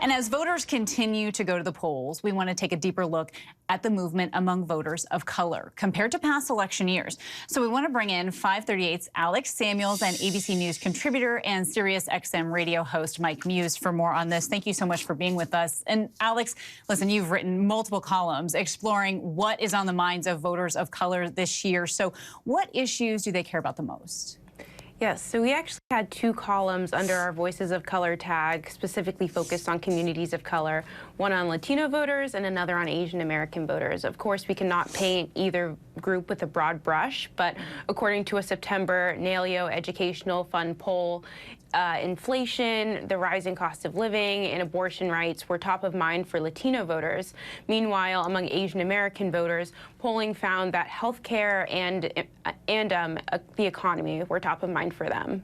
And as voters continue to go to the polls, we want to take a deeper look at the movement among voters of color compared to past election years. So we want to bring in 538's Alex Samuels and ABC News contributor and SiriusXM radio host Mike Muse for more on this. Thank you so much for being with us. And Alex, listen, you've written multiple columns exploring what is on the minds of voters of color this year. So what issues do they care about the most? Yes, so we actually had two columns under our Voices of Color tag specifically focused on communities of color, one on Latino voters and another on Asian American voters. Of course, we cannot paint either group with a broad brush, but according to a September NALEO Educational Fund poll, inflation, the rising cost of living, and abortion rights were top of mind for Latino voters. Meanwhile, among Asian American voters, polling found that healthcare and the economy were top of mind for them.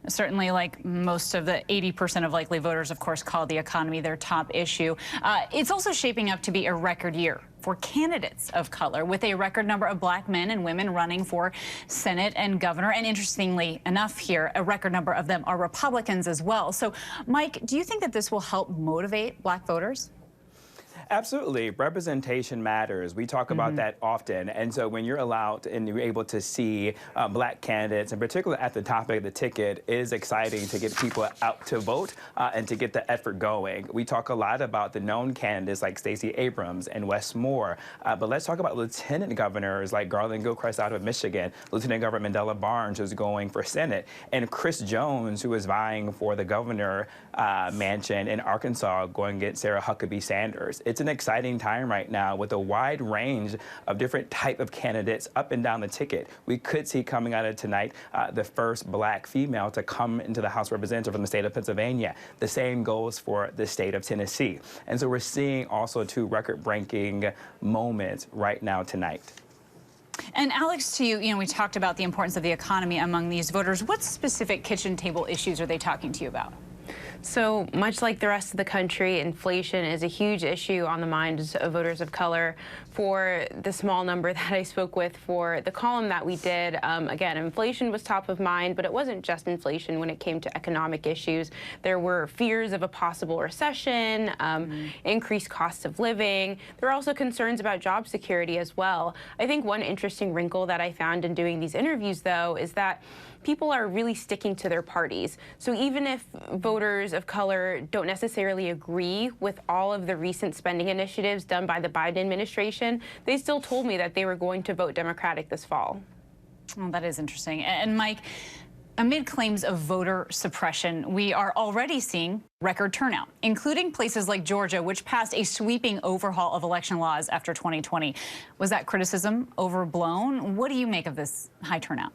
Certainly, like most of the 80% of likely voters, of course, call the economy their top issue. It's also shaping up to be a record year for candidates of color, with a record number of black men and women running for Senate and governor. And interestingly enough here, a record number of them are Republicans as well. So, Mike, do you think that this will help motivate black voters? Absolutely. Representation matters. We talk about that often. And so when you're allowed and you're able to see black candidates, in particular at the top of the ticket, it is exciting to get people out to vote and to get the effort going. We talk a lot about the known candidates like Stacey Abrams and Wes Moore, but let's talk about lieutenant governors like Garland Gilchrist out of Michigan, Lieutenant Governor Mandela Barnes, who's going for Senate, and Chris Jones, who is vying for the governor mansion in Arkansas, going against Sarah Huckabee Sanders. It's an exciting time right now with a wide range of different type of candidates up and down the ticket. We could see coming out of tonight the first black female to come into the House of Representatives from the state of Pennsylvania. The same goes for the state of Tennessee. And so we're seeing also two record-breaking moments right now tonight. And Alex, to you, we talked about the importance of the economy among these voters. What specific kitchen table issues are they talking to you about? So much like the rest of the country, inflation is a huge issue on the minds of voters of color. For the small number that I spoke with for the column that we did, again, inflation was top of mind, but it wasn't just inflation when it came to economic issues. There were fears of a possible recession, increased cost of living. There were also concerns about job security as well. I think one interesting wrinkle that I found in doing these interviews, though, is that people are really sticking to their parties. So even if voters of color don't necessarily agree with all of the recent spending initiatives done by the Biden administration, they still told me that they were going to vote Democratic this fall. Well, that is interesting. And Mike, amid claims of voter suppression, we are already seeing record turnout, including places like Georgia, which passed a sweeping overhaul of election laws after 2020. Was that criticism overblown? What do you make of this high turnout?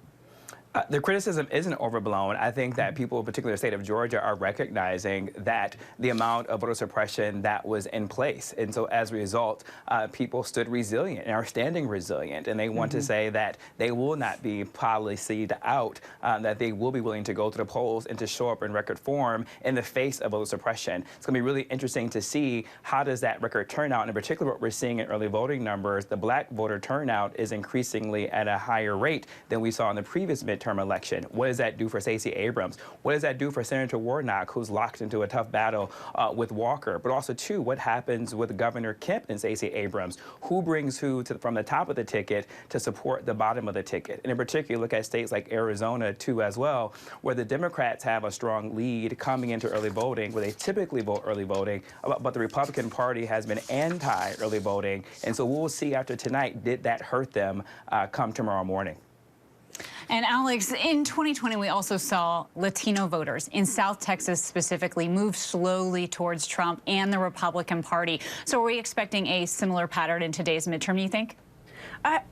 The criticism isn't overblown. I think that people, particularly the state of Georgia, are recognizing that the amount of voter suppression that was in place. And so as a result, people stood resilient and are standing resilient. And they want to say that they will not be policed out, that they will be willing to go to the polls and to show up in record form in the face of voter suppression. It's going to be really interesting to see how does that record turnout, and in particular what we're seeing in early voting numbers, the black voter turnout is increasingly at a higher rate than we saw in the previous midterm election. What does that do for Stacey Abrams? What does that do for Senator Warnock, who's locked into a tough battle with Walker? But also, too, what happens with Governor Kemp and Stacey Abrams? Who brings who from the top of the ticket to support the bottom of the ticket? And in particular, look at states like Arizona, too, as well, where the Democrats have a strong lead coming into early voting, where they typically vote early voting, but the Republican Party has been anti-early voting. And so we'll see after tonight, did that hurt them come tomorrow morning? And Alex, in 2020, we also saw Latino voters in South Texas specifically move slowly towards Trump and the Republican Party. So are we expecting a similar pattern in today's midterm, you think?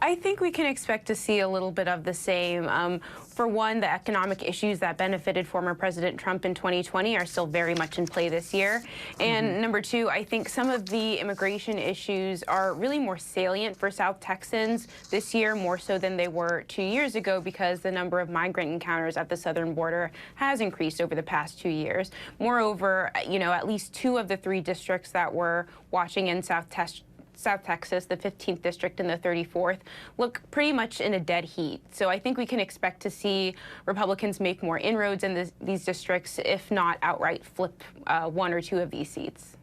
I think we can expect to see a little bit of the same. For one, the economic issues that benefited former President Trump in 2020 are still very much in play this year. And number two, I think some of the immigration issues are really more salient for South Texans this year, more so than they were 2 years ago, because the number of migrant encounters at the southern border has increased over the past 2 years. Moreover, at least 2 of the 3 districts that we're watching in South South Texas, the 15th district, and the 34th look pretty much in a dead heat. So I think we can expect to see Republicans make more inroads in these districts, if not outright flip one or two of these seats.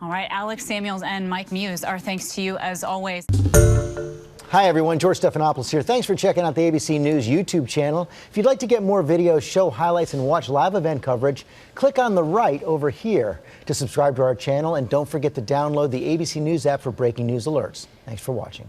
All right, Alex Samuels and Mike Muse, our thanks to you as always. Hi, everyone. George Stephanopoulos here. Thanks for checking out the ABC News YouTube channel. If you'd like to get more videos, show highlights, and watch live event coverage, click on the right over here to subscribe to our channel. And don't forget to download the ABC News app for breaking news alerts. Thanks for watching.